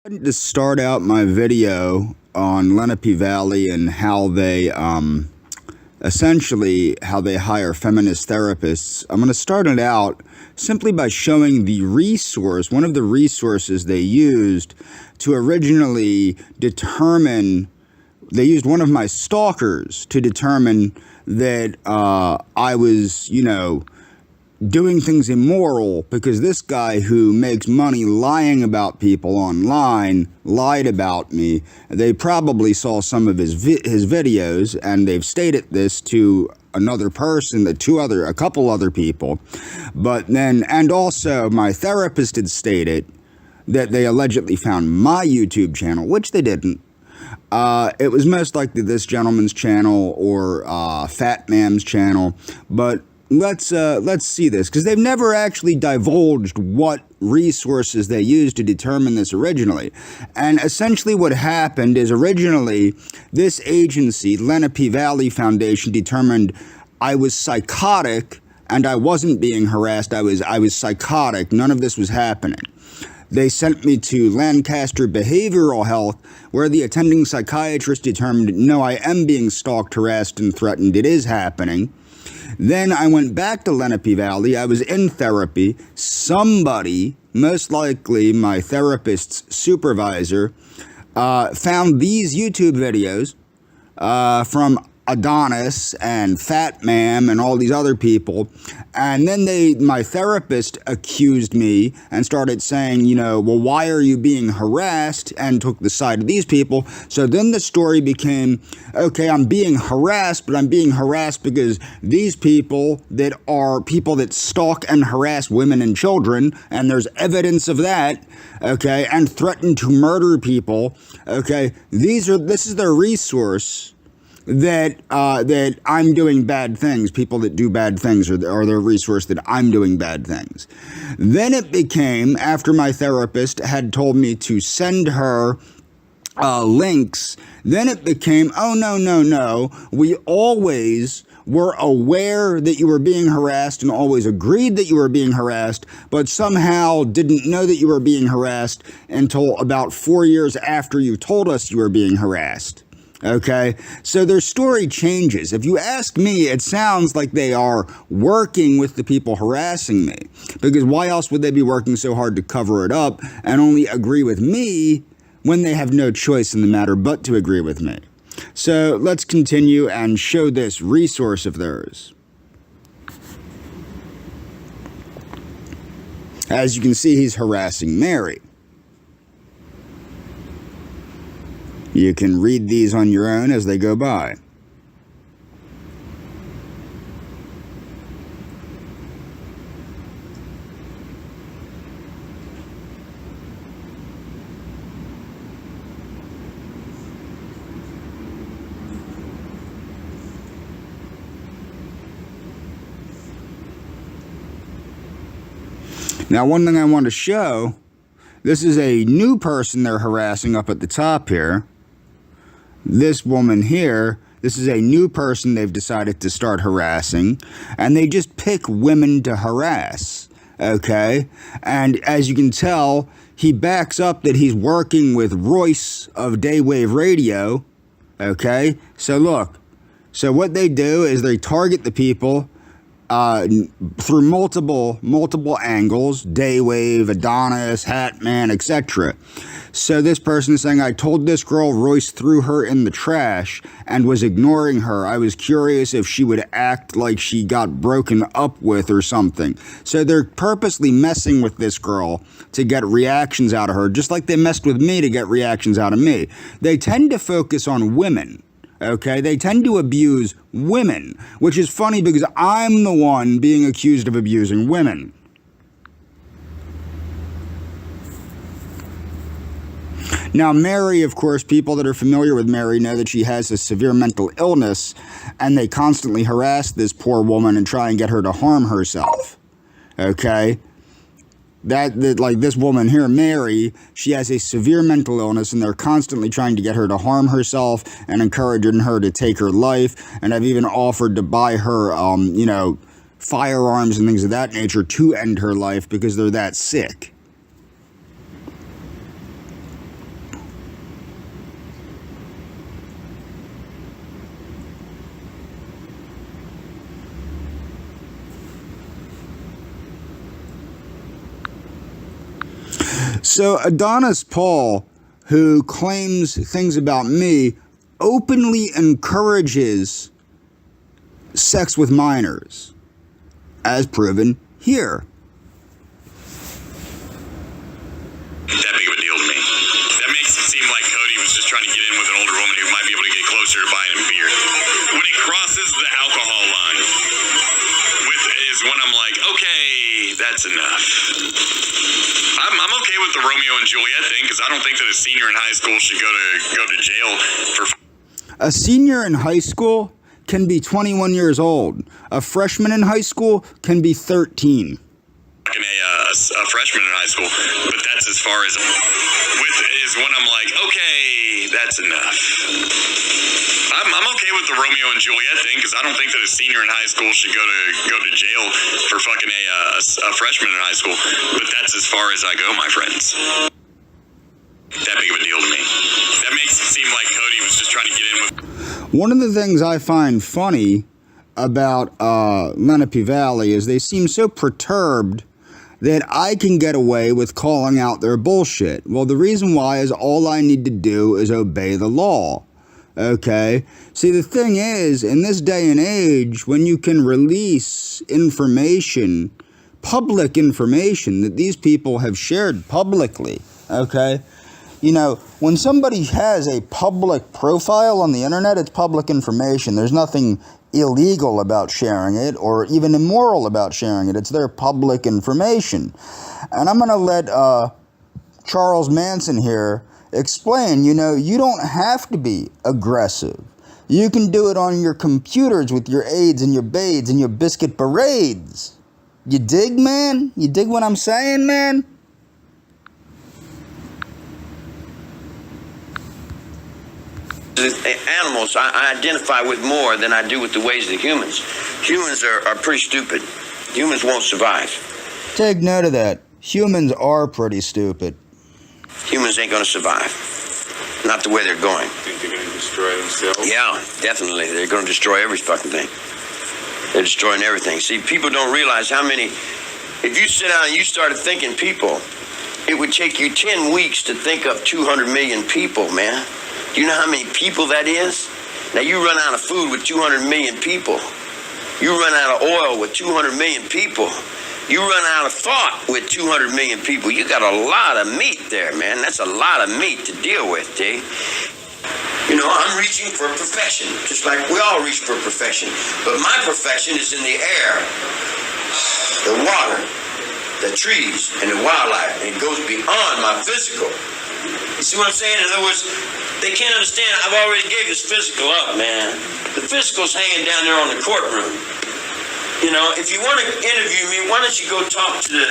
To start out my video on Lenape Valley and how they essentially how they hire feminist therapists, I'm going to start it out simply by showing the resource, one of the resources they used to originally determine. They used one of my stalkers to determine that I was, doing things immoral, because this guy who makes money lying about people online lied about me. They probably saw some of his videos, and they've stated this to another person, a couple other people. But then, and also my therapist had stated that they allegedly found my YouTube channel, which they didn't. It was most likely this gentleman's channel or Fat Mam's channel, but let's see this, because they've never actually divulged what resources they used to determine this originally. And essentially what happened is, originally this agency, Lenape Valley Foundation, determined I was psychotic and I wasn't being harassed. I was psychotic. None of this was happening. They sent me to Lancaster Behavioral Health, where the attending psychiatrist determined, no, I am being stalked, harassed, and threatened. It is happening. Then I went back to Lenape Valley. I was in therapy. Somebody, most likely my therapist's supervisor, found these YouTube videos from Adonis and Fat Mam and all these other people, and then my therapist accused me and started saying, well, why are you being harassed, and took the side of these people. So then the story became, okay, I'm being harassed, but I'm being harassed because these people that are people that stalk and harass women and children, and there's evidence of that, okay, and threaten to murder people, okay, this is their resource. That I'm doing bad things. People that do bad things are their resource, that I'm doing bad things. Then it became, after my therapist had told me to send her links, then it became, oh, no. We always were aware that you were being harassed and always agreed that you were being harassed, but somehow didn't know that you were being harassed until about 4 years after you told us you were being harassed. Okay, so their story changes. If you ask me, it sounds like they are working with the people harassing me, because why else would they be working so hard to cover it up and only agree with me when they have no choice in the matter but to agree with me? So let's continue and show this resource of theirs. As you can see, he's harassing Mary. You can read these on your own as they go by. Now, one thing I want to show, this is a new person they're harassing up at the top here. This woman here, this is a new person they've decided to start harassing, and they just pick women to harass, okay? And as you can tell, he backs up that he's working with Royce of Daywave Radio, okay? So look, so what they do is they target the people through multiple angles, Daywave, Adonis, Hatman, etc. So this person is saying, I told this girl Royce threw her in the trash and was ignoring her. I was curious if she would act like she got broken up with or something. So they're purposely messing with this girl to get reactions out of her, just like they messed with me to get reactions out of me. They tend to focus on women. Okay, they tend to abuse women, which is funny because I'm the one being accused of abusing women. Now, Mary, of course, people that are familiar with Mary know that she has a severe mental illness, and they constantly harass this poor woman and try and get her to harm herself. Okay? That like this woman here, Mary, she has a severe mental illness, and they're constantly trying to get her to harm herself and encouraging her to take her life. And I've even offered to buy her, firearms and things of that nature to end her life because they're that sick. So Adonis Paul, who claims things about me, openly encourages sex with minors, as proven here. That big of a deal to me. That makes it seem like Cody was just trying to get in with an older woman who might be able to get closer to buying him beer. When it crosses the alcohol line, is when I'm like, okay, that's enough. I'm okay with the Romeo and Juliet thing because I don't think that a senior in high school should go to jail for. A senior in high school can be 21 years old. A freshman in high school can be 13. A freshman in high school, but that's as far as is when I'm like, okay, that's enough. I'm okay with the Romeo and Juliet thing because I don't think that a senior in high school should go to jail for fucking a freshman in high school, but that's as far as I go, my friends. That big of a deal to me. That makes it seem like Cody was just trying to get in with. One of the things I find funny about Lenape Valley is they seem so perturbed that I can get away with calling out their bullshit. Well, the reason why is all I need to do is obey the law. Okay? See, the thing is, in this day and age, when you can release information, public information that these people have shared publicly, okay? You know, when somebody has a public profile on the internet, it's public information. There's nothing illegal about sharing it or even immoral about sharing it. It's their public information. And I'm going to let Charles Manson here explain, you know, you don't have to be aggressive. You can do it on your computers with your aids and your baids and your biscuit parades. You dig, man? You dig what I'm saying, man? Animals I identify with more than I do with the ways of the humans. Humans are pretty stupid. Humans won't survive. Take note of that. Humans are pretty stupid. Humans ain't going to survive. Not the way they're going. Think they're going to destroy themselves? Yeah, definitely. They're going to destroy every fucking thing. They're destroying everything. See, people don't realize how many... If you sit down and you started thinking people, it would take you 10 weeks to think of 200 million people, man. Do you know how many people that is? Now, you run out of food with 200 million people. You run out of oil with 200 million people. You run out of thought with 200 million people. You got a lot of meat there, man. That's a lot of meat to deal with, T. You know, I'm reaching for perfection, just like we all reach for perfection. But my perfection is in the air, the water, the trees, and the wildlife. And it goes beyond my physical. You see what I'm saying? In other words, they can't understand. I've already gave this physical up, man. The physical's hanging down there on the courtroom. You know, if you want to interview me, why don't you go talk to the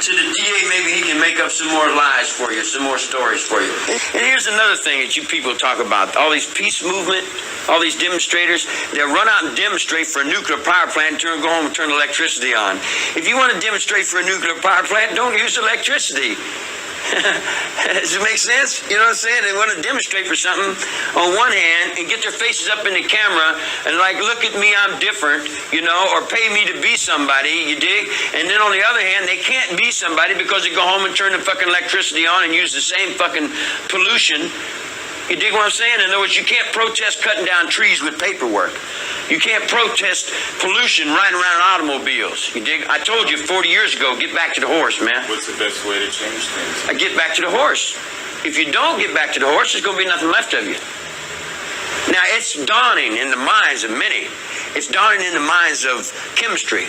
DA? Maybe he can make up some more lies for you, some more stories for you. And here's another thing that you people talk about. All these peace movement, all these demonstrators, they'll run out and demonstrate for a nuclear power plant and go home and turn electricity on. If you want to demonstrate for a nuclear power plant, don't use electricity. Does it make sense? You know what I'm saying? They want to demonstrate for something on one hand and get their faces up in the camera and like, look at me, I'm different, you know, or pay me to be somebody, you dig? And then on the other hand, they can't be somebody because they go home and turn the fucking electricity on and use the same fucking pollution. You dig what I'm saying? In other words, you can't protest cutting down trees with paperwork. You can't protest pollution riding around automobiles. You dig? I told you 40 years ago, get back to the horse, man. What's the best way to change things? I get back to the horse. If you don't get back to the horse, there's going to be nothing left of you. Now, it's dawning in the minds of many. It's dawning in the minds of chemistry.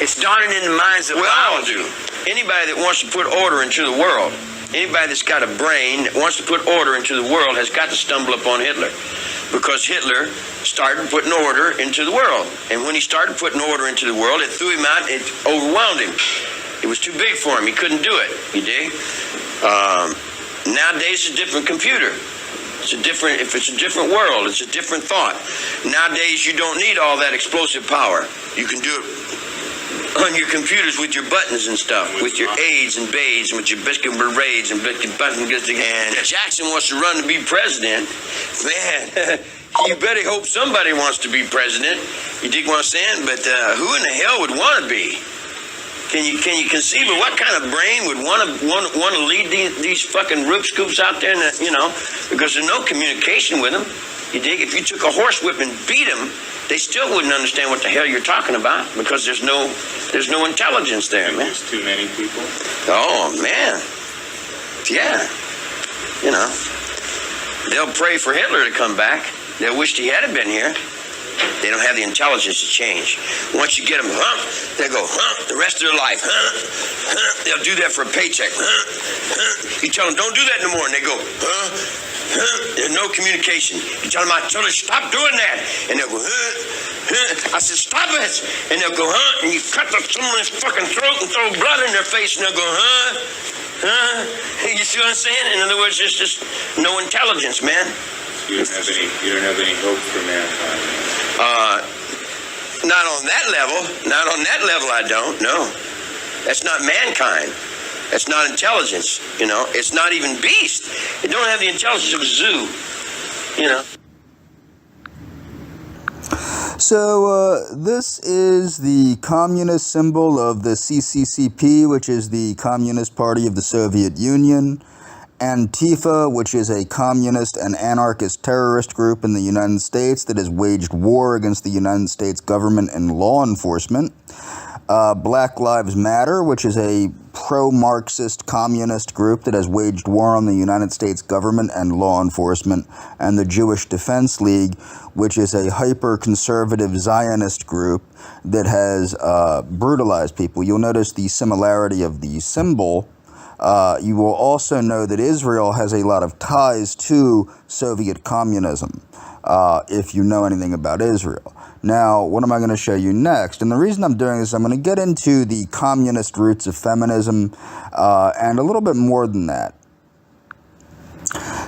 It's dawning in the minds of biology. Anybody that wants to put order into the world, anybody that's got a brain that wants to put order into the world has got to stumble upon Hitler. Because Hitler started putting order into the world. And when he started putting order into the world, it threw him out, it overwhelmed him. It was too big for him. He couldn't do it, you dig? Nowadays, it's a different computer. If it's a different world, it's a different thought. Nowadays, you don't need all that explosive power. You can do it on your computers with your buttons and stuff, with your aids and baids, and with your biscuit berets and biscuit buttons. And Jackson wants to run to be president. Man, you better hope somebody wants to be president. You dig what I'm saying? But who in the hell would want to be? Can you conceive of what kind of brain would want to lead these fucking roof scoops out there? And, because there's no communication with them. You dig? If you took a horsewhip and beat them, they still wouldn't understand what the hell you're talking about because there's no intelligence there, man. There's too many people. Oh man, yeah. They'll pray for Hitler to come back. They'll wish he hadn't been here. They don't have the intelligence to change. Once you get them, they go, the rest of their life, They'll do that for a paycheck, You tell them, don't do that no more, and they go, There's no communication. You tell them, I told her, stop doing that. And they'll go, I said, stop it. And they'll go, and you cut someone's fucking throat and throw blood in their face, and they'll go, You see what I'm saying? In other words, there's just no intelligence, man. You don't have any hope for mankind. Not on that level. Not on that level, I don't. No. That's not mankind. That's not intelligence. It's not even beast. It don't have the intelligence of a zoo. So this is the communist symbol of the CCCP, which is the Communist Party of the Soviet Union. Antifa, which is a communist and anarchist terrorist group in the United States that has waged war against the United States government and law enforcement. Black Lives Matter, which is a pro-Marxist communist group that has waged war on the United States government and law enforcement. And the Jewish Defense League, which is a hyper-conservative Zionist group that has brutalized people. You'll notice the similarity of the symbol. You will also know that Israel has a lot of ties to Soviet communism, if you know anything about Israel. Now, what am I going to show you next? And the reason I'm doing this, I'm going to get into the communist roots of feminism, and a little bit more than that.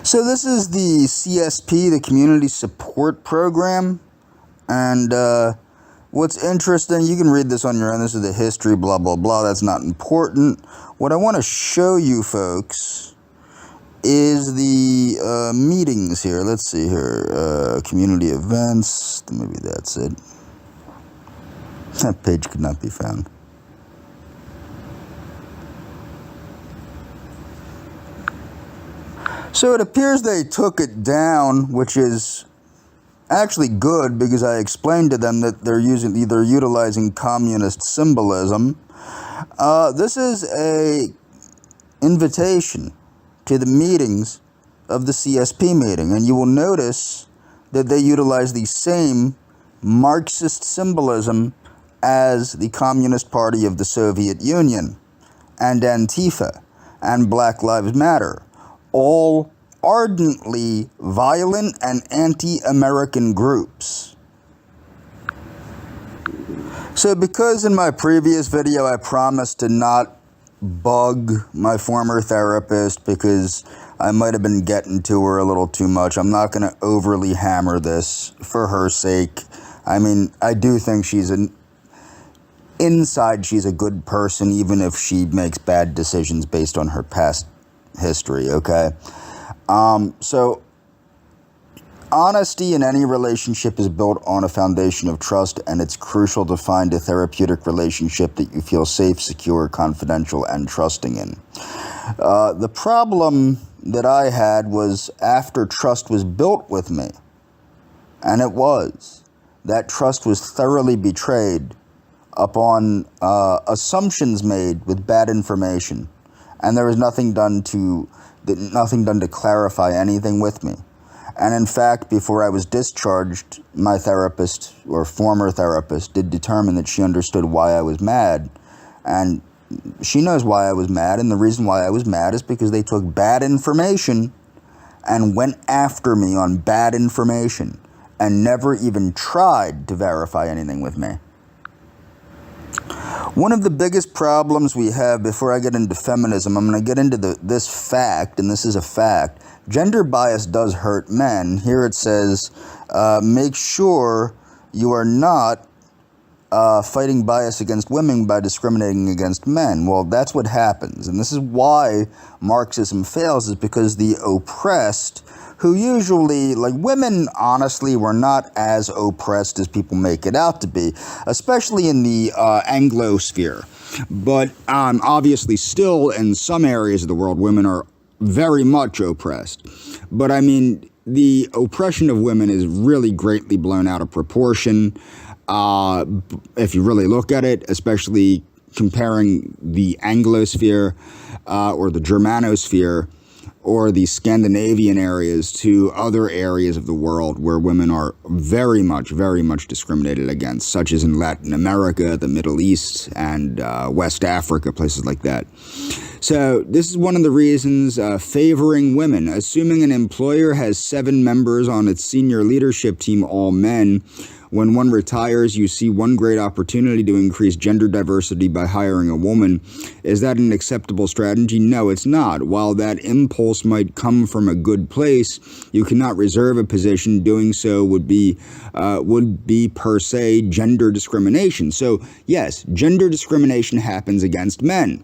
So this is the CSP, the Community Support Program, and what's interesting, you can read this on your own, this is the history, blah, blah, blah, that's not important. What I want to show you folks is the meetings here. Let's see here, community events, maybe that's it. That page could not be found. So it appears they took it down, which is actually good because I explained to them that they're utilizing communist symbolism. This is a invitation to the meetings of the CSP meeting, and you will notice that they utilize the same Marxist symbolism as the Communist Party of the Soviet Union and Antifa and Black Lives Matter, all ardently violent and anti-American groups. So because in my previous video I promised to not bug my former therapist because I might have been getting to her a little too much, I'm not going to overly hammer this for her sake. I mean, I do think inside she's a good person, even if she makes bad decisions based on her past history, okay? So honesty in any relationship is built on a foundation of trust, and it's crucial to find a therapeutic relationship that you feel safe, secure, confidential, and trusting in. The problem that I had was after trust was built with me, and it was, that trust was thoroughly betrayed upon assumptions made with bad information, and there was nothing done to clarify anything with me. And in fact, before I was discharged, my therapist, or former therapist, did determine that she understood why I was mad. And she knows why I was mad, and the reason why I was mad is because they took bad information and went after me on bad information and never even tried to verify anything with me. One of the biggest problems we have, before I get into feminism, I'm going to get into this fact, and this is a fact. Gender bias does hurt men. Here it says, make sure you are not fighting bias against women by discriminating against men. Well, that's what happens. And this is why Marxism fails, is because the oppressed who usually, like women, honestly, were not as oppressed as people make it out to be, especially in the Anglosphere. But obviously, still in some areas of the world, women are very much oppressed. But I mean, the oppression of women is really greatly blown out of proportion. If you really look at it, especially comparing the Anglosphere or the Germanosphere or the Scandinavian areas to other areas of the world where women are very much discriminated against, such as in Latin America, the Middle East, and West Africa, places like that. So this is one of the reasons favoring women. Assuming an employer has 7 members on its senior leadership team, all men, when one retires, you see one great opportunity to increase gender diversity by hiring a woman. Is that an acceptable strategy? No, it's not. While that impulse might come from a good place, you cannot reserve a position. Doing so would be per se gender discrimination. So yes, gender discrimination happens against men.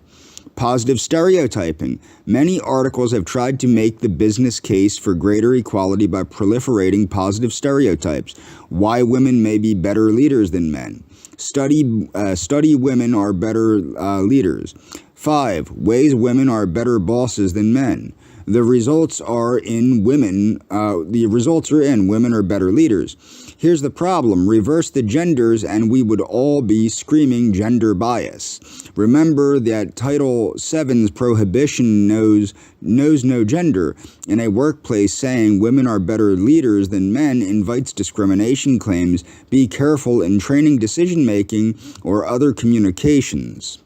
Positive stereotyping. Many articles have tried to make the business case for greater equality by proliferating positive stereotypes. Why women may be better leaders than men. Study women are better leaders. 5. Ways women are better bosses than men. The results are in women. Women are better leaders. Here's the problem. Reverse the genders and we would all be screaming gender bias. Remember that Title VII's prohibition knows no gender. In a workplace, saying women are better leaders than men invites discrimination claims. Be careful in training decision-making or other communications.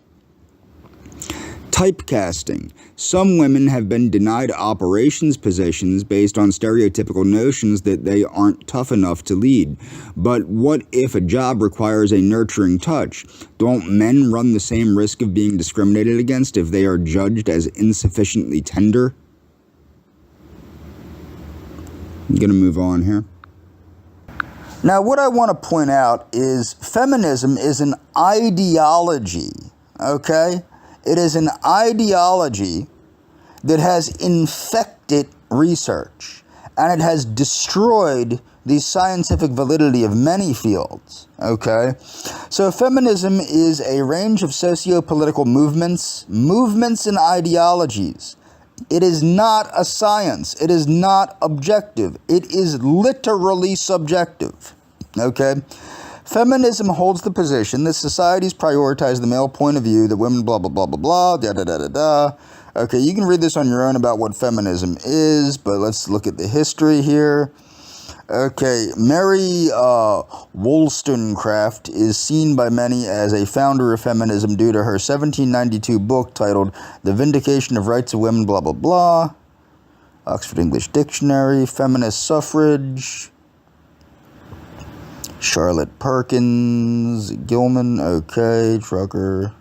Typecasting. Some women have been denied operations positions based on stereotypical notions that they aren't tough enough to lead. But what if a job requires a nurturing touch? Don't men run the same risk of being discriminated against if they are judged as insufficiently tender? I'm going to move on here. Now, what I want to point out is feminism is an ideology, okay? It is an ideology that has infected research, and it has destroyed the scientific validity of many fields, okay? So feminism is a range of socio-political movements and ideologies. It is not a science. It is not objective. It is literally subjective, okay? Feminism holds the position that societies prioritize the male point of view, that women blah, blah, blah, blah, blah, da-da-da-da-da. Okay, you can read this on your own about what feminism is, but let's look at the history here. Okay, Mary Wollstonecraft is seen by many as a founder of feminism due to her 1792 book titled The Vindication of Rights of Women, blah, blah, blah. Oxford English Dictionary, feminist suffrage. Charlotte Perkins, Gilman, okay, Trucker.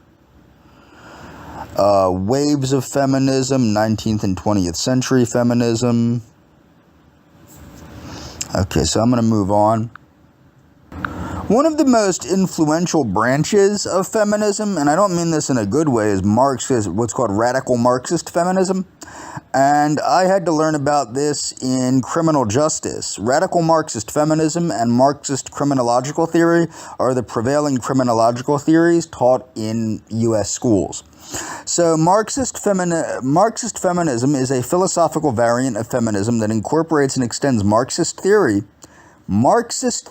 Waves of feminism, 19th and 20th century feminism. Okay, so I'm going to move on. One of the most influential branches of feminism, and I don't mean this in a good way, is what's called radical Marxist feminism. And I had to learn about this in criminal justice. Radical Marxist feminism and Marxist criminological theory are the prevailing criminological theories taught in U.S. schools. So Marxist feminism is a philosophical variant of feminism that incorporates and extends Marxist theory. Marxist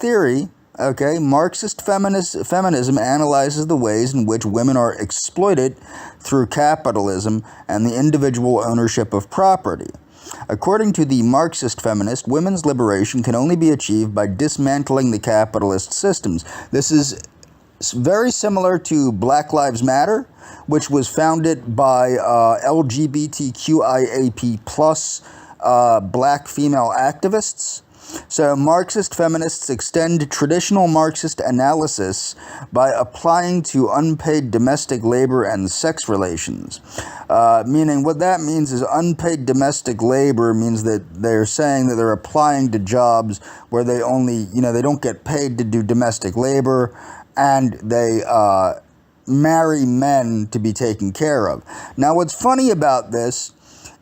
feminism analyzes the ways in which women are exploited through capitalism and the individual ownership of property. According to the Marxist feminist, women's liberation can only be achieved by dismantling the capitalist systems. This is very similar to Black Lives Matter, which was founded by LGBTQIAP+ black female activists. So Marxist feminists extend traditional Marxist analysis by applying to unpaid domestic labor and sex relations. Meaning what that means is unpaid domestic labor means that they're saying that they're applying to jobs where they only, they don't get paid to do domestic labor, and they marry men to be taken care of. Now what's funny about this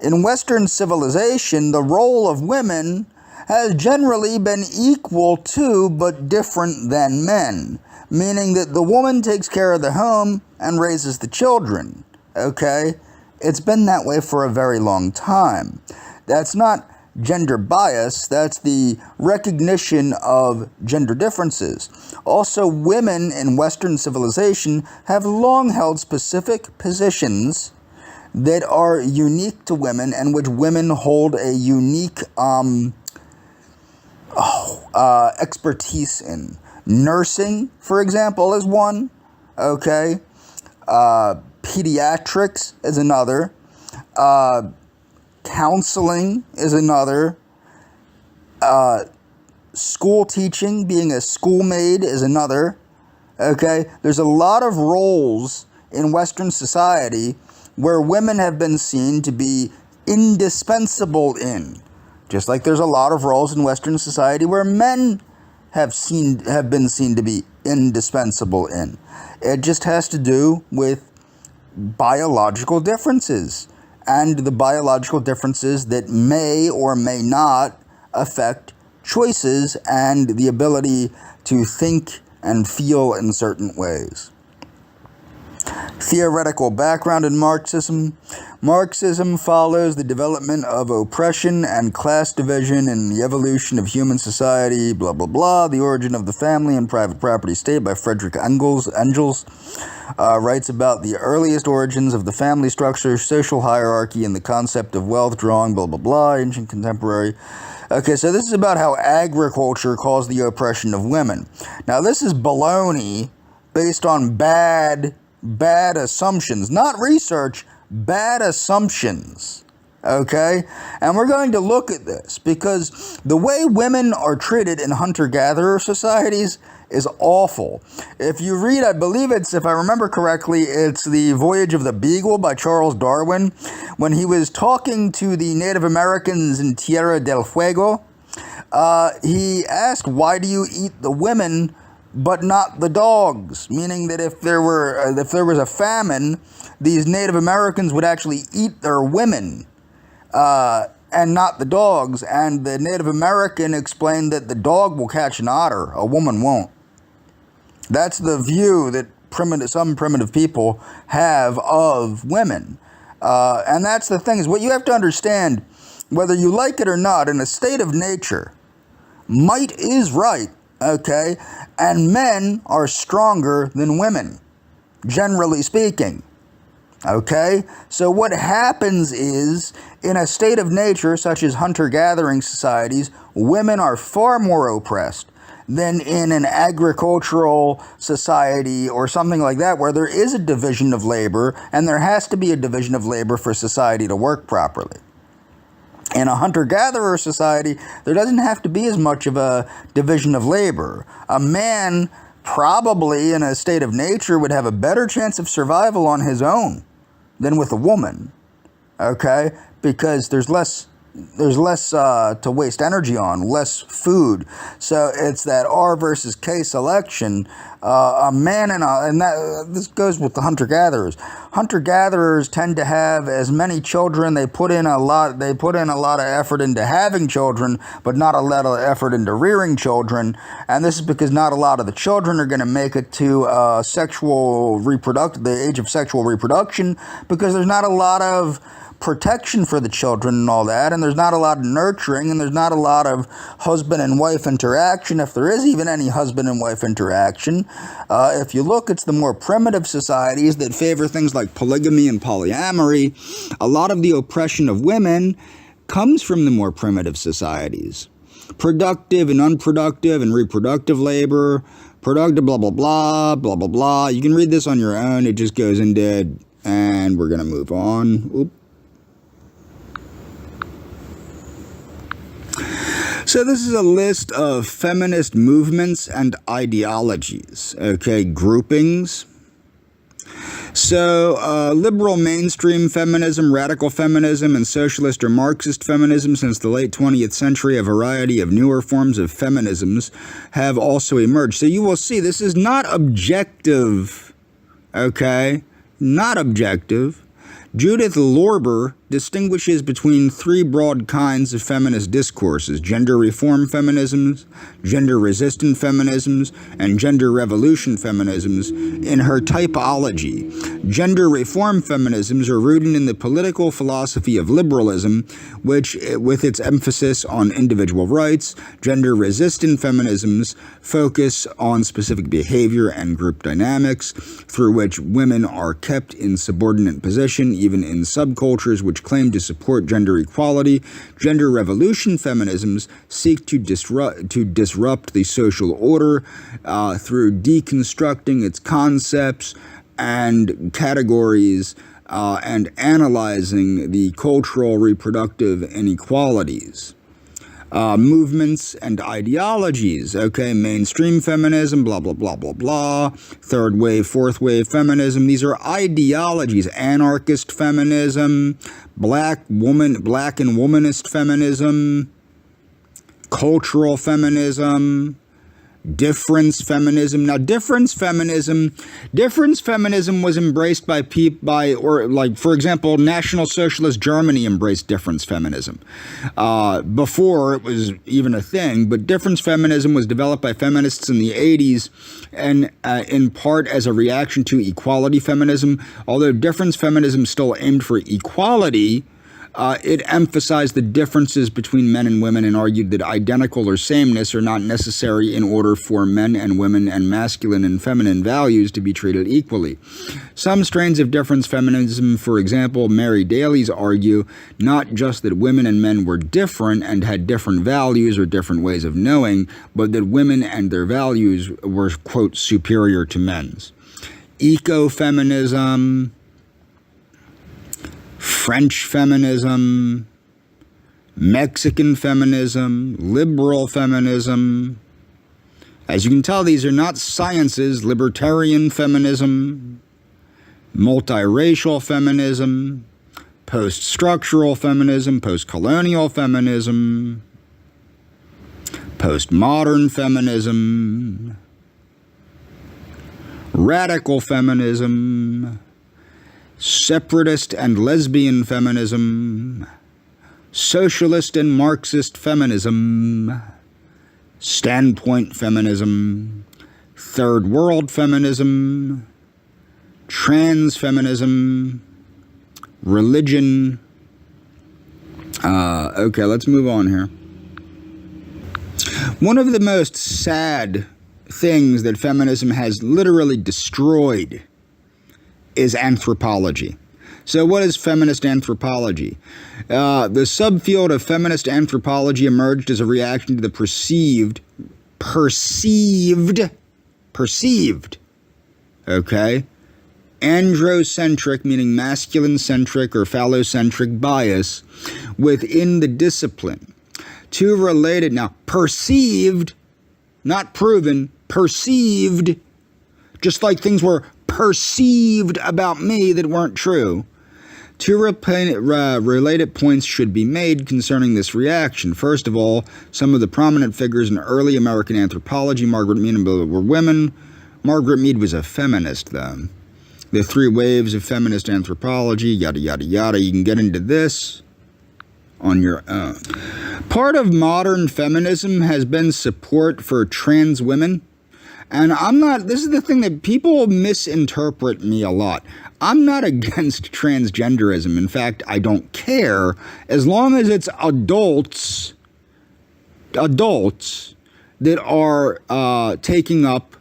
in Western civilization, the role of women has generally been equal to but different than men, meaning that the woman takes care of the home and raises the children, okay? It's been that way for a very long time. That's not gender bias, that's the recognition of gender differences. Also, women in Western civilization have long held specific positions that are unique to women and which women hold a unique expertise in. Nursing, for example, is one, okay? Pediatrics is another. Counseling is another. School teaching, being a schoolmaid is another. Okay? There's a lot of roles in Western society where women have been seen to be indispensable in. Just like there's a lot of roles in Western society where men have been seen to be indispensable in. It just has to do with biological differences, and the biological differences that may or may not affect choices and the ability to think and feel in certain ways. Theoretical background in Marxism. Marxism follows the development of oppression and class division in the evolution of human society, blah, blah, blah. The Origin of the Family and Private Property State by Friedrich Engels writes about the earliest origins of the family structure, social hierarchy, and the concept of wealth drawing, blah, blah, blah, ancient contemporary. Okay, so this is about how agriculture caused the oppression of women. Now, this is baloney based on bad assumptions, not research, bad assumptions, okay? And we're going to look at this because the way women are treated in hunter-gatherer societies is awful. If you read, I believe it's, if I remember correctly, it's The Voyage of the Beagle by Charles Darwin. When he was talking to the Native Americans in Tierra del Fuego, he asked, why do you eat the women but not the dogs? Meaning that if there was a famine, these Native Americans would actually eat their women and not the dogs. And the Native American explained that the dog will catch an otter, a woman won't. That's the view that some primitive people have of women. And that's the thing, is what you have to understand, whether you like it or not, in a state of nature, might is right. Okay, and men are stronger than women, generally speaking. Okay, so what happens is, in a state of nature, such as hunter-gathering societies, women are far more oppressed than in an agricultural society or something like that, where there is a division of labor, and there has to be a division of labor for society to work properly. In a hunter-gatherer society, there doesn't have to be as much of a division of labor. A man, probably in a state of nature, would have a better chance of survival on his own than with a woman, okay? Because there's less to waste energy on, less food. So it's that R versus K selection. A man this goes with the hunter-gatherers. Hunter-gatherers tend to have as many children. They put in a lot of effort into having children, but not a lot of effort into rearing children. And this is because not a lot of the children are going to make it to the age of sexual reproduction, because there's not a lot of protection for the children and all that, and there's not a lot of nurturing, and there's not a lot of husband and wife interaction, if there is even any husband and wife interaction. If you look, it's the more primitive societies that favor things like polygamy and polyamory. A lot of the oppression of women comes from the more primitive societies. Productive and unproductive and reproductive labor, productive blah, blah, blah, blah, blah, blah. You can read this on your own. It just goes into, and we're going to move on. Oop. So this is a list of feminist movements and ideologies, okay, groupings. So liberal mainstream feminism, radical feminism, and socialist or Marxist feminism since the late 20th century, a variety of newer forms of feminisms have also emerged. So you will see this is not objective, okay, not objective. Judith Lorber distinguishes between three broad kinds of feminist discourses: gender reform feminisms, gender resistant feminisms, and gender revolution feminisms in her typology. Gender reform feminisms are rooted in the political philosophy of liberalism, which, with its emphasis on individual rights. Gender resistant feminisms focus on specific behavior and group dynamics through which women are kept in subordinate position, even in subcultures which claim to support gender equality. Gender revolution feminisms seek to disrupt the social order through deconstructing its concepts and categories and analyzing the cultural reproductive inequalities. Movements and ideologies, okay, mainstream feminism, blah, blah, blah, blah, blah, third wave, fourth wave feminism. These are ideologies. Anarchist feminism, black and womanist feminism, cultural feminism, difference feminism. Now, difference feminism was embraced for example, National Socialist Germany embraced difference feminism before it was even a thing. But difference feminism was developed by feminists in the 80s, and in part as a reaction to equality feminism. Although difference feminism still aimed for equality, it emphasized the differences between men and women and argued that identical or sameness are not necessary in order for men and women and masculine and feminine values to be treated equally. Some strains of difference feminism, for example, Mary Daly's, argue not just that women and men were different and had different values or different ways of knowing, but that women and their values were, quote, superior to men's. Ecofeminism, French feminism, Mexican feminism, liberal feminism. As you can tell, these are not sciences. Libertarian feminism, multiracial feminism, post-structural feminism, post-colonial feminism, postmodern feminism, radical feminism, separatist and lesbian feminism, socialist and Marxist feminism, standpoint feminism, third world feminism, trans feminism, religion. Okay, let's move on here. One of the most sad things that feminism has literally destroyed is anthropology. So what is feminist anthropology? The subfield of feminist anthropology emerged as a reaction to the perceived, okay, androcentric, meaning masculine-centric or phallocentric bias within the discipline. Two related, now perceived, not proven, perceived, just like things were perceived about me that weren't true. Two related points should be made concerning this reaction. First of all, some of the prominent figures in early American anthropology, Margaret Mead and Bill, were women. Margaret Mead was a feminist, though. The three waves of feminist anthropology, yada, yada, yada. You can get into this on your own. Part of modern feminism has been support for trans women. And this is the thing that people misinterpret me a lot. I'm not against transgenderism. In fact, I don't care as long as it's adults that are taking up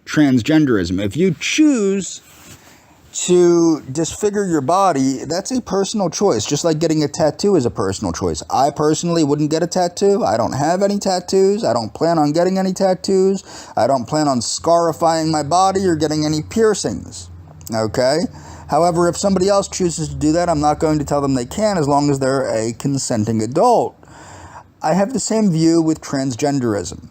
transgenderism. If you choose to disfigure your body, that's a personal choice, just like getting a tattoo is a personal choice. I personally wouldn't get a tattoo. I don't have any tattoos. I don't plan on getting any tattoos. I don't plan on scarifying my body or getting any piercings, okay? However, if somebody else chooses to do that, I'm not going to tell them they can as long as they're a consenting adult. I have the same view with transgenderism.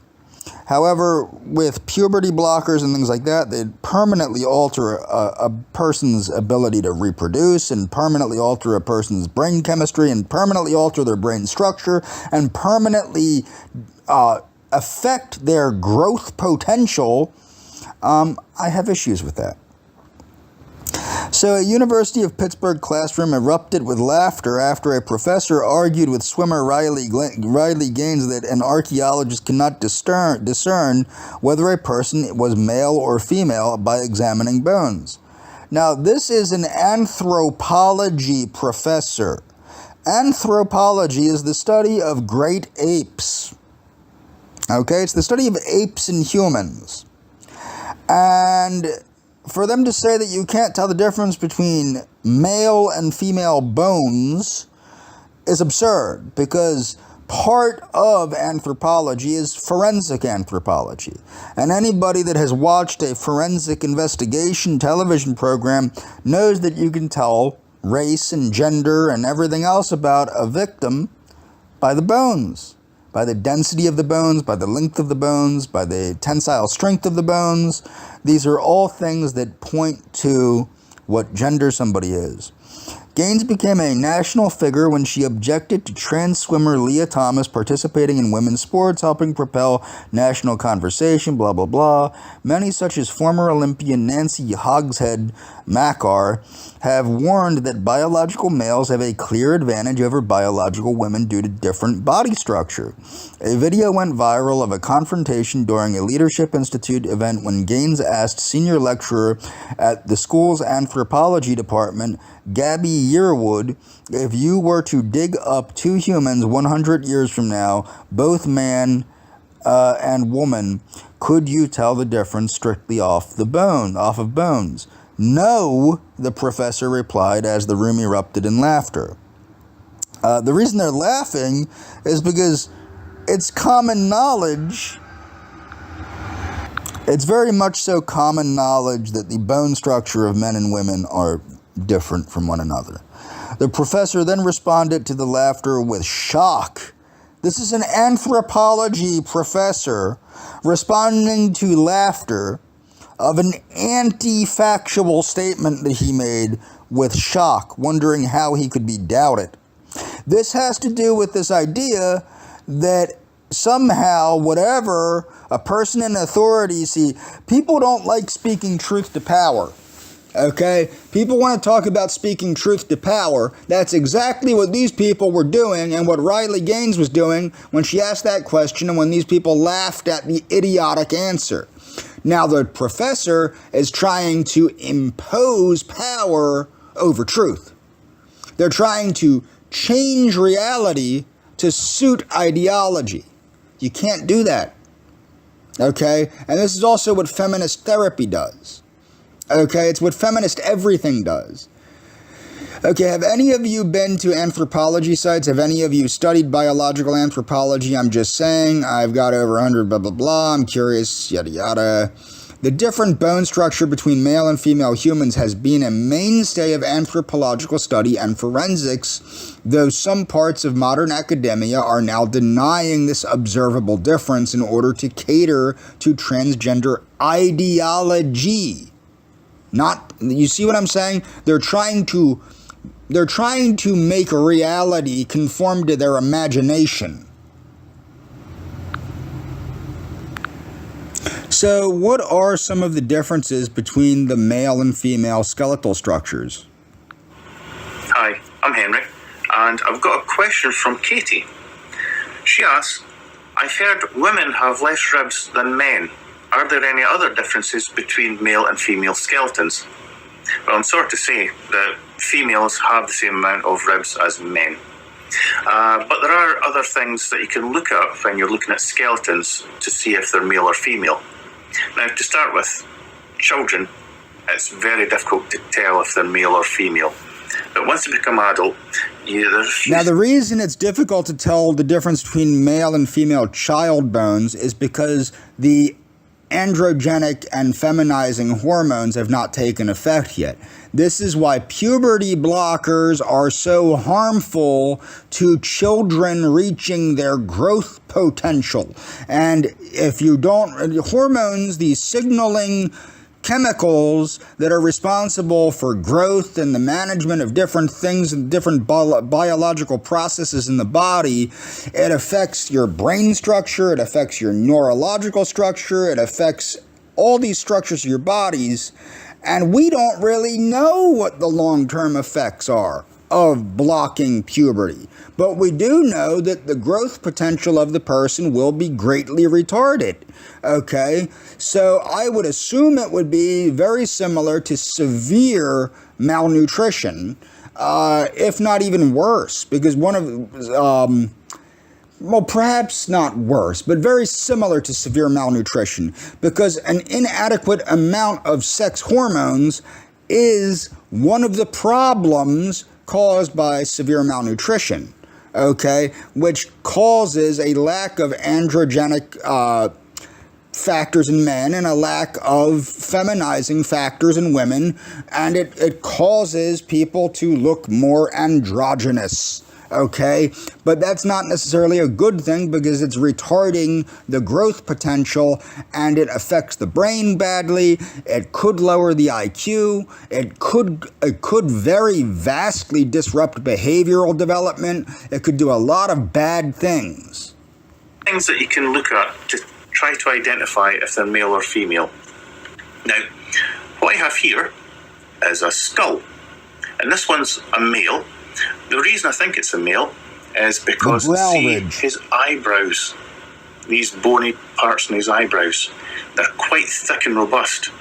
However, with puberty blockers and things like that, they permanently alter a person's ability to reproduce and permanently alter a person's brain chemistry and permanently alter their brain structure and permanently affect their growth potential. I have issues with that. So a University of Pittsburgh classroom erupted with laughter after a professor argued with swimmer Riley Gaines that an archaeologist cannot discern whether a person was male or female by examining bones. Now, this is an anthropology professor. Anthropology is the study of great apes. Okay, it's the study of apes and humans. And for them to say that you can't tell the difference between male and female bones is absurd, because part of anthropology is forensic anthropology. And anybody that has watched a forensic investigation television program knows that you can tell race and gender and everything else about a victim by the bones. By the density of the bones, by the length of the bones, by the tensile strength of the bones. These are all things that point to what gender somebody is. Gaines became a national figure when she objected to trans swimmer Leah Thomas participating in women's sports, helping propel national conversation, blah, blah, blah. Many, such as former Olympian Nancy Hogshead Makar, have warned that biological males have a clear advantage over biological women due to different body structure. A video went viral of a confrontation during a Leadership Institute event when Gaines asked senior lecturer at the school's anthropology department, Gabby Yearwood, if you were to dig up two humans 100 years from now, both man and woman, could you tell the difference strictly off of bones? No, the professor replied as the room erupted in laughter. The reason they're laughing is because it's common knowledge. It's very much so common knowledge that the bone structure of men and women are different from one another. The professor then responded to the laughter with shock. This is an anthropology professor responding to laughter of an anti-factual statement that he made with shock, wondering how he could be doubted. This has to do with this idea that somehow, whatever a person in authority see, people don't like speaking truth to power. Okay? People want to talk about speaking truth to power. That's exactly what these people were doing and what Riley Gaines was doing when she asked that question and when these people laughed at the idiotic answer. Now, the professor is trying to impose power over truth. They're trying to change reality to suit ideology. You can't do that. Okay? And this is also what feminist therapy does. Okay? It's what feminist everything does. Okay, have any of you been to anthropology sites? Have any of you studied biological anthropology? I'm just saying, I've got over 100 blah, blah, blah. I'm curious, yada, yada. The different bone structure between male and female humans has been a mainstay of anthropological study and forensics, though some parts of modern academia are now denying this observable difference in order to cater to transgender ideology. You see what I'm saying? They're trying to make reality conform to their imagination. So, what are some of the differences between the male and female skeletal structures? Hi, I'm Henry, and I've got a question from Katie. She asks, I've heard women have less ribs than men. Are there any other differences between male and female skeletons? Well, I'm sorry to say that females have the same amount of ribs as men. But there are other things that you can look at when you're looking at skeletons to see if they're male or female. Now, to start with, children, it's very difficult to tell if they're male or female. But once they become adult, Now, the reason it's difficult to tell the difference between male and female child bones is because the androgenic and feminizing hormones have not taken effect yet. This is why puberty blockers are so harmful to children reaching their growth potential. And if you don't, hormones, these signaling chemicals that are responsible for growth and the management of different things and different biological processes in the body, it affects your brain structure, it affects your neurological structure, it affects all these structures of your bodies. And we don't really know what the long-term effects are of blocking puberty. But we do know that the growth potential of the person will be greatly retarded. Okay? So I would assume it would be very similar to severe malnutrition, if not even worse, because one of... well, perhaps not worse, but very similar to severe malnutrition, because an inadequate amount of sex hormones is one of the problems caused by severe malnutrition, okay, which causes a lack of androgenic factors in men and a lack of feminizing factors in women, and it causes people to look more androgynous. Okay, but that's not necessarily a good thing because it's retarding the growth potential and it affects the brain badly. It could lower the IQ. It could very vastly disrupt behavioral development. It could do a lot of bad things. Things that you can look at to try to identify if they're male or female. Now, what I have here is a skull, and this one's a male. The reason I think it's a male is because see his eyebrows, these bony parts in his eyebrows, they're quite thick and robust.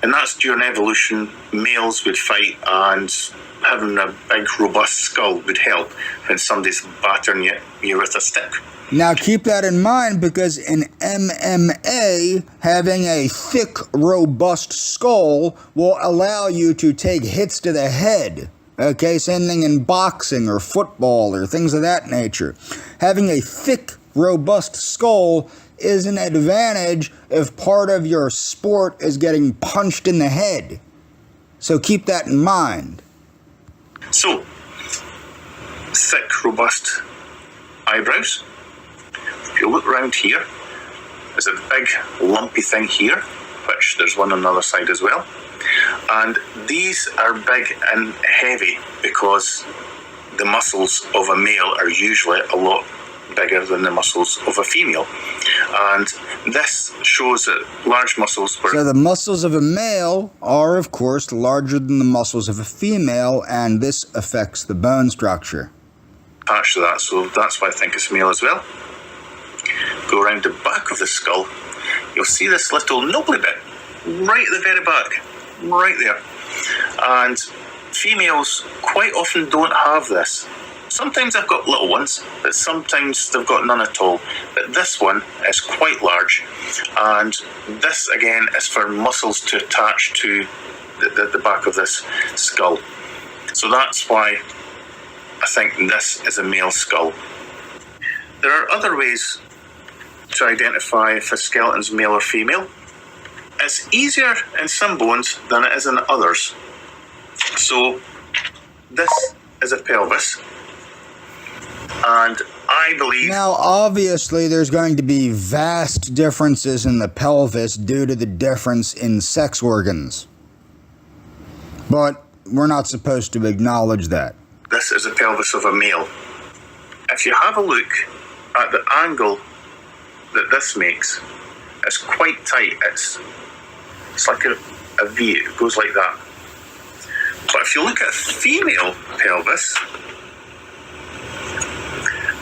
And that's during evolution, males would fight, and having a big robust skull would help when somebody's battering you with a stick. Now keep that in mind, because in MMA, having a thick, robust skull will allow you to take hits to the head. Okay, same thing in boxing or football or things of that nature. Having a thick, robust skull is an advantage if part of your sport is getting punched in the head. So keep that in mind. So, thick, robust eyebrows. If you look around here, there's a big lumpy thing here, which there's one on the other side as well. And these are big and heavy because the muscles of a male are usually a lot bigger than the muscles of a female. And this shows that large muscles were... So the muscles of a male are, of course, larger than the muscles of a female, and this affects the bone structure. Attached to that, so that's why I think it's male as well. Go around the back of the skull, you'll see this little knobbly bit right at the very back. Right there. And females quite often don't have this. Sometimes they've got little ones, but sometimes they've got none at all. But this one is quite large, and this again is for muscles to attach to the back of this skull. So that's why I think this is a male skull. There are other ways to identify if a skeleton's male or female. It's easier in some bones than it is in others. So this is a pelvis, and I believe... Now, obviously, there's going to be vast differences in the pelvis due to the difference in sex organs. But we're not supposed to acknowledge that. This is a pelvis of a male. If you have a look at the angle that this makes, it's quite tight. It's like a V, it goes like that. But if you look at a female pelvis,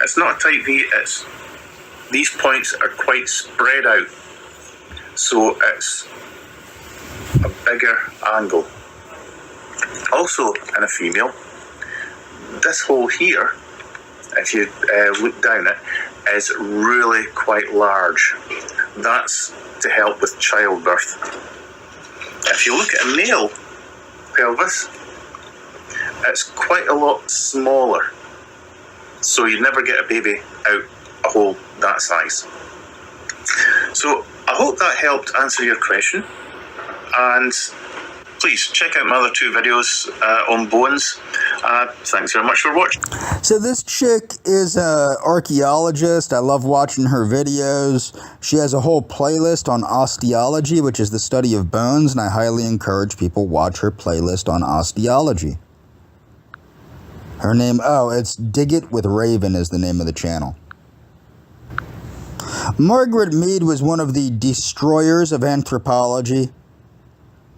it's not a tight V, these points are quite spread out. So it's a bigger angle. Also in a female, this hole here, if you look down it, is really quite large. That's to help with childbirth. If you look at a male pelvis, it's quite a lot smaller. So you never get a baby out a hole that size. So I hope that helped answer your question. And please check out my other two videos on bones. Thanks very much for watching. So this chick is an archaeologist. I love watching her videos. She has a whole playlist on osteology, which is the study of bones, and I highly encourage people watch her playlist on osteology. Her name, it's Dig It with Raven is the name of the channel. Margaret Mead was one of the destroyers of anthropology.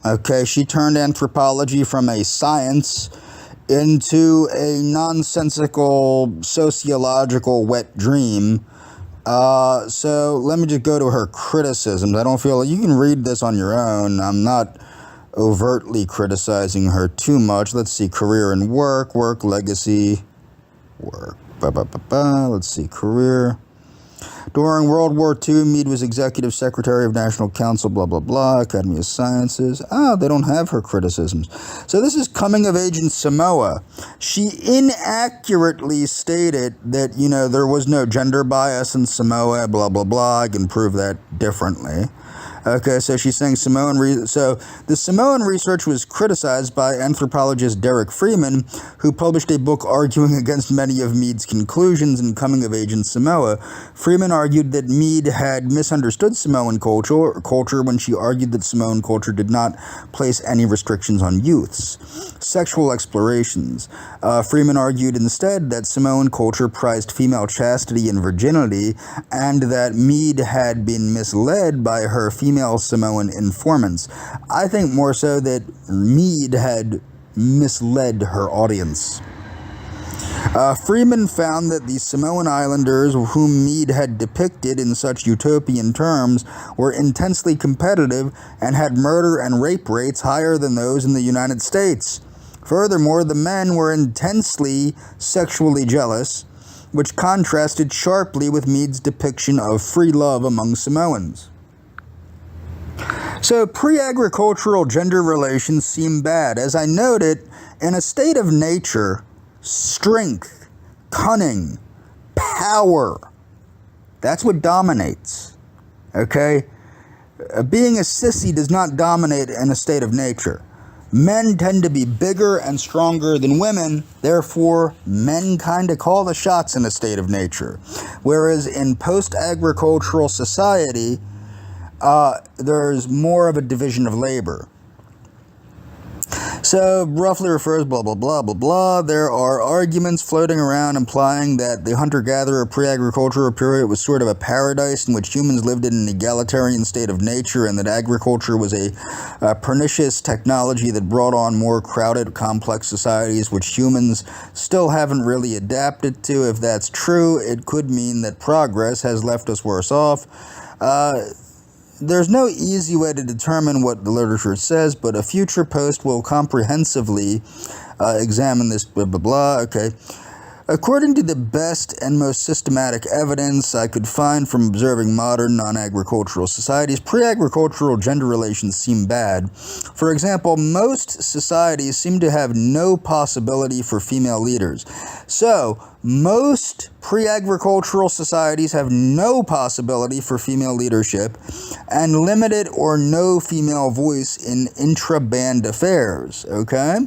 Okay, she turned anthropology from a science into a nonsensical sociological wet dream. So let me just go to her criticisms. I don't feel like you can read this on your own. I'm not overtly criticizing her too much. Let's see, career and work, legacy, work. Let's see, career. During World War II, Meade was Executive Secretary of National Council, blah, blah, blah, Academy of Sciences. They don't have her criticisms. So this is coming of age in Samoa. She inaccurately stated that, there was no gender bias in Samoa, blah, blah, blah. I can prove that differently. Okay, so she's saying so the Samoan research was criticized by anthropologist Derek Freeman, who published a book arguing against many of Meade's conclusions in Coming of Age in Samoa. Freeman argued that Meade had misunderstood Samoan culture when she argued that Samoan culture did not place any restrictions on youths. Sexual explorations. Freeman argued instead that Samoan culture prized female chastity and virginity, and that Meade had been misled by her female Samoan informants. I think more so that Meade had misled her audience. Freeman found that the Samoan Islanders, whom Meade had depicted in such utopian terms, were intensely competitive and had murder and rape rates higher than those in the United States. Furthermore, the men were intensely sexually jealous, which contrasted sharply with Meade's depiction of free love among Samoans. So pre-agricultural gender relations seem bad. As I noted, in a state of nature, strength, cunning, power, that's what dominates. Okay? Being a sissy does not dominate in a state of nature. Men tend to be bigger and stronger than women, therefore men kind of call the shots in a state of nature. Whereas in post-agricultural society, there's more of a division of labor. So, roughly refers blah, blah, blah, blah, blah. There are arguments floating around implying that the hunter-gatherer pre-agricultural period was sort of a paradise in which humans lived in an egalitarian state of nature, and that agriculture was a pernicious technology that brought on more crowded, complex societies which humans still haven't really adapted to. If that's true, it could mean that progress has left us worse off. There's no easy way to determine what the literature says, but a future post will comprehensively examine this blah, blah, blah. Okay. According to the best and most systematic evidence I could find from observing modern non-agricultural societies, pre-agricultural gender relations seem bad. For example, most societies seem to have no possibility for female leaders. So, most pre-agricultural societies have no possibility for female leadership and limited or no female voice in intra-band affairs, okay?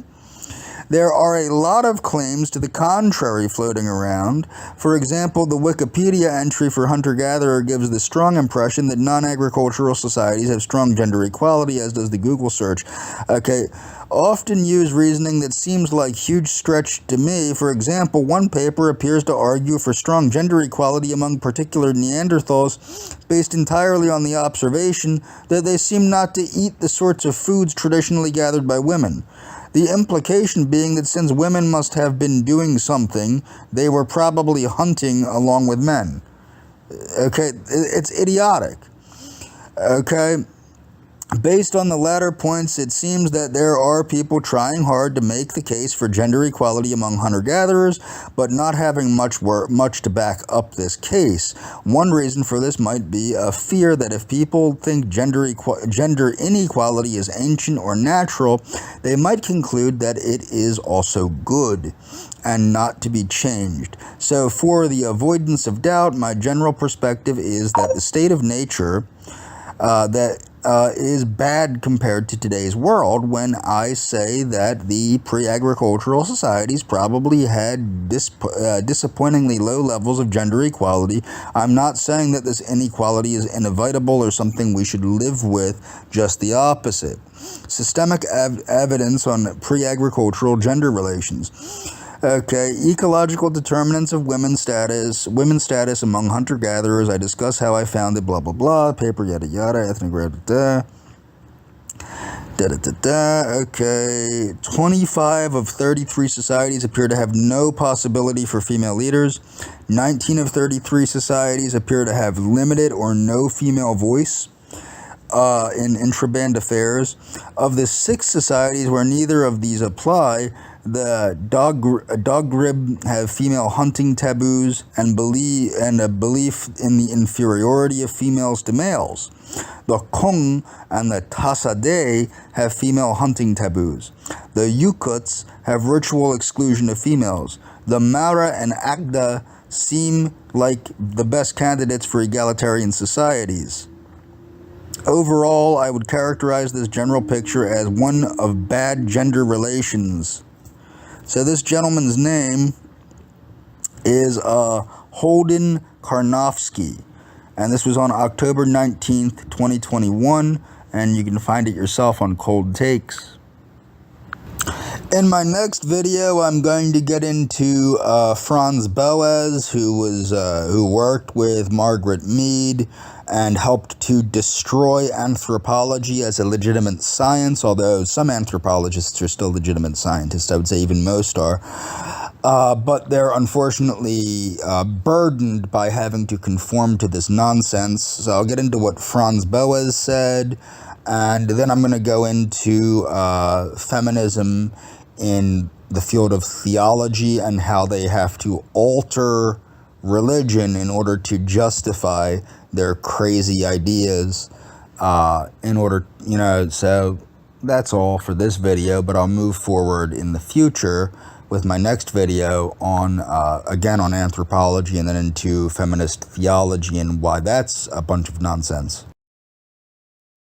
There are a lot of claims to the contrary floating around. For example, the Wikipedia entry for hunter-gatherer gives the strong impression that non-agricultural societies have strong gender equality, as does the Google search. Okay, often use reasoning that seems like huge stretch to me. For example, one paper appears to argue for strong gender equality among particular Neanderthals based entirely on the observation that they seem not to eat the sorts of foods traditionally gathered by women. The implication being that since women must have been doing something, they were probably hunting along with men. Okay, it's idiotic. Okay, based on the latter points, it seems that there are people trying hard to make the case for gender equality among hunter-gatherers, but not having much to back up this case. One reason for this might be a fear that if people think gender inequality is ancient or natural, they might conclude that it is also good and not to be changed. So for the avoidance of doubt, my general perspective is that the state of nature is bad compared to today's world when I say that the pre-agricultural societies probably had disappointingly low levels of gender equality. I'm not saying that this inequality is inevitable or something we should live with, just the opposite. Systemic evidence on pre-agricultural gender relations. Okay, ecological determinants of women's status among hunter-gatherers. I discuss how I found it, blah, blah, blah, paper, yada, yada, ethnic, Okay, 25 of 33 societies appear to have no possibility for female leaders. 19 of 33 societies appear to have limited or no female voice in intraband affairs. Of the 6 societies where neither of these apply, the Dogrib have female hunting taboos and a belief in the inferiority of females to males. The Kong and the Tasade have female hunting taboos. The Yukuts have ritual exclusion of females. The Mara and Agda seem like the best candidates for egalitarian societies. Overall, I would characterize this general picture as one of bad gender relations. So this gentleman's name is Holden Karnofsky, and this was on October 19th, 2021, and you can find it yourself on Cold Takes. In my next video, I'm going to get into Franz Boas, who worked with Margaret Mead and helped to destroy anthropology as a legitimate science, although some anthropologists are still legitimate scientists. I would say even most are. But they're unfortunately burdened by having to conform to this nonsense. So I'll get into what Franz Boas said, and then I'm going to go into feminism in the field of theology and how they have to alter religion in order to justify their crazy ideas in order, so that's all for this video, but I'll move forward in the future with my next video on, again, on anthropology and then into feminist theology and why that's a bunch of nonsense.